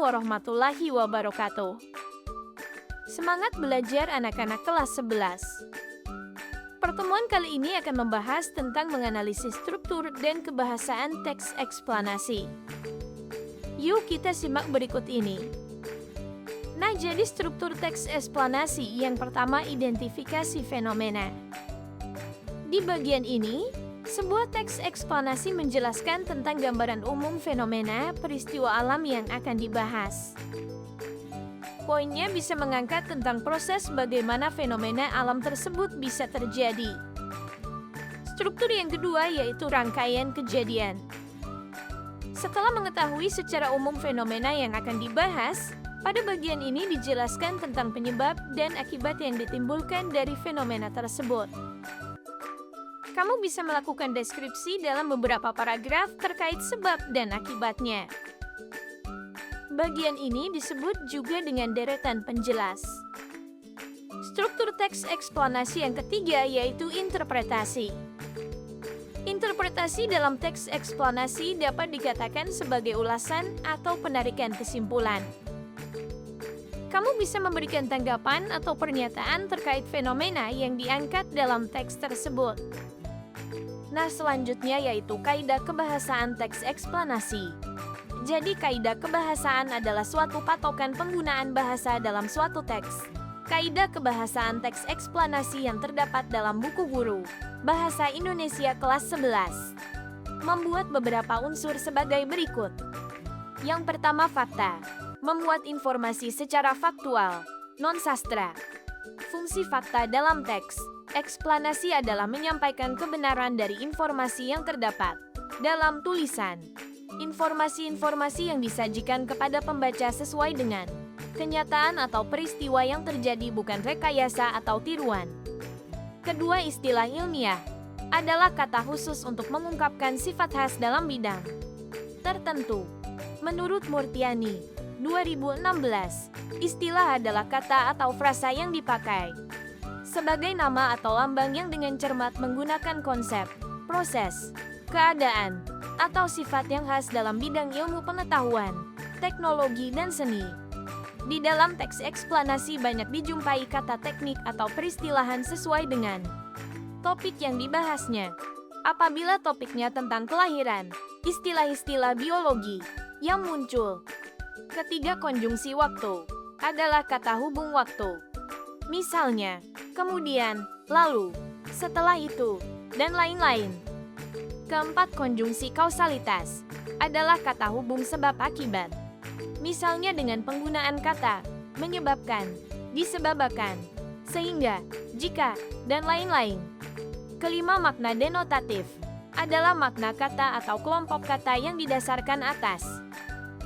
warahmatullahi wabarakatuh. Semangat belajar anak-anak kelas 11. Pertemuan kali ini akan membahas tentang menganalisis struktur dan kebahasaan teks eksplanasi. Yuk kita simak berikut ini. Nah, jadi struktur teks eksplanasi yang pertama, identifikasi fenomena. Di bagian ini, sebuah teks eksplanasi menjelaskan tentang gambaran umum fenomena peristiwa alam yang akan dibahas. Poinnya bisa mengangkat tentang proses bagaimana fenomena alam tersebut bisa terjadi. Struktur yang kedua yaitu rangkaian kejadian. Setelah mengetahui secara umum fenomena yang akan dibahas, pada bagian ini dijelaskan tentang penyebab dan akibat yang ditimbulkan dari fenomena tersebut. Kamu bisa melakukan deskripsi dalam beberapa paragraf terkait sebab dan akibatnya. Bagian ini disebut juga dengan deretan penjelas. Struktur teks eksplanasi yang ketiga yaitu interpretasi. Interpretasi dalam teks eksplanasi dapat dikatakan sebagai ulasan atau penarikan kesimpulan. Kamu bisa memberikan tanggapan atau pernyataan terkait fenomena yang diangkat dalam teks tersebut. Nah, selanjutnya yaitu kaidah kebahasaan teks eksplanasi. Jadi, kaidah kebahasaan adalah suatu patokan penggunaan bahasa dalam suatu teks. Kaidah kebahasaan teks eksplanasi yang terdapat dalam buku guru Bahasa Indonesia kelas 11 membuat beberapa unsur sebagai berikut. Yang pertama, fakta. Memuat informasi secara faktual, non-sastra. Fungsi fakta dalam teks eksplanasi adalah menyampaikan kebenaran dari informasi yang terdapat dalam tulisan. Informasi-informasi yang disajikan kepada pembaca sesuai dengan kenyataan atau peristiwa yang terjadi, bukan rekayasa atau tiruan. Kedua, istilah ilmiah adalah kata khusus untuk mengungkapkan sifat khas dalam bidang tertentu. Menurut Murtiani, 2016, istilah adalah kata atau frasa yang dipakai sebagai nama atau lambang yang dengan cermat menggunakan konsep, proses, keadaan, atau sifat yang khas dalam bidang ilmu pengetahuan, teknologi, dan seni. Di dalam teks eksplanasi banyak dijumpai kata teknik atau peristilahan sesuai dengan topik yang dibahasnya. Apabila topiknya tentang kelahiran, istilah-istilah biologi yang muncul. Ketiga, konjungsi waktu adalah kata hubung waktu. Misalnya, kemudian, lalu, setelah itu, dan lain-lain. Keempat, konjungsi kausalitas adalah kata hubung sebab akibat. Misalnya dengan penggunaan kata menyebabkan, disebabkan, sehingga, jika, dan lain-lain. Kelima, makna denotatif adalah makna kata atau kelompok kata yang didasarkan atas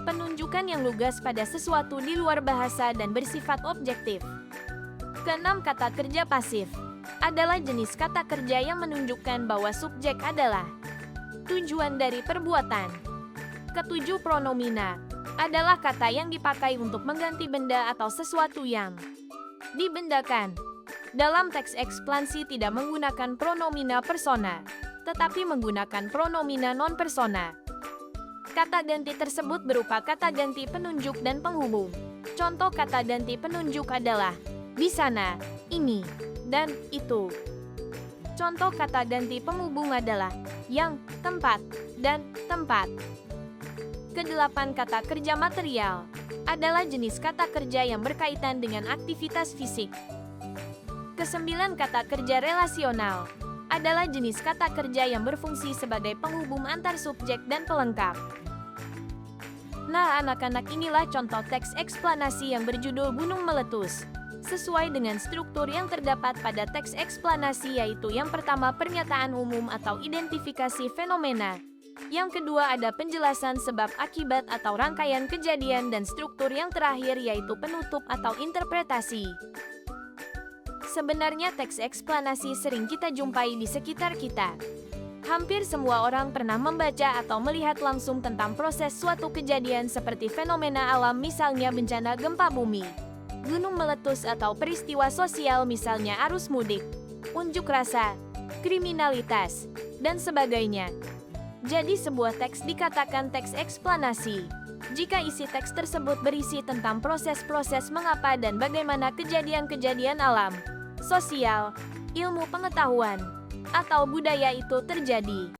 penunjukan yang lugas pada sesuatu di luar bahasa dan bersifat objektif. Keenam, kata kerja pasif adalah jenis kata kerja yang menunjukkan bahwa subjek adalah tujuan dari perbuatan. Ketujuh, pronomina adalah kata yang dipakai untuk mengganti benda atau sesuatu yang dibendakan. Dalam teks eksplanasi tidak menggunakan pronomina persona, tetapi menggunakan pronomina non-persona. Kata ganti tersebut berupa kata ganti penunjuk dan penghubung. Contoh kata ganti penunjuk adalah di sana, ini, dan itu. Contoh kata ganti penghubung adalah yang, tempat, dan tempat. Kedelapan, kata kerja material adalah jenis kata kerja yang berkaitan dengan aktivitas fisik. Kesembilan, kata kerja relasional adalah jenis kata kerja yang berfungsi sebagai penghubung antar subjek dan pelengkap. Nah, anak-anak, inilah contoh teks eksplanasi yang berjudul Gunung Meletus. Sesuai dengan struktur yang terdapat pada teks eksplanasi, yaitu yang pertama pernyataan umum atau identifikasi fenomena. Yang kedua ada penjelasan sebab akibat atau rangkaian kejadian, dan struktur yang terakhir yaitu penutup atau interpretasi. Sebenarnya teks eksplanasi sering kita jumpai di sekitar kita. Hampir semua orang pernah membaca atau melihat langsung tentang proses suatu kejadian seperti fenomena alam, misalnya bencana gempa bumi, gunung meletus, atau peristiwa sosial misalnya arus mudik, unjuk rasa, kriminalitas, dan sebagainya. Jadi sebuah teks dikatakan teks eksplanasi jika isi teks tersebut berisi tentang proses-proses mengapa dan bagaimana kejadian-kejadian alam, sosial, ilmu pengetahuan, atau budaya itu terjadi.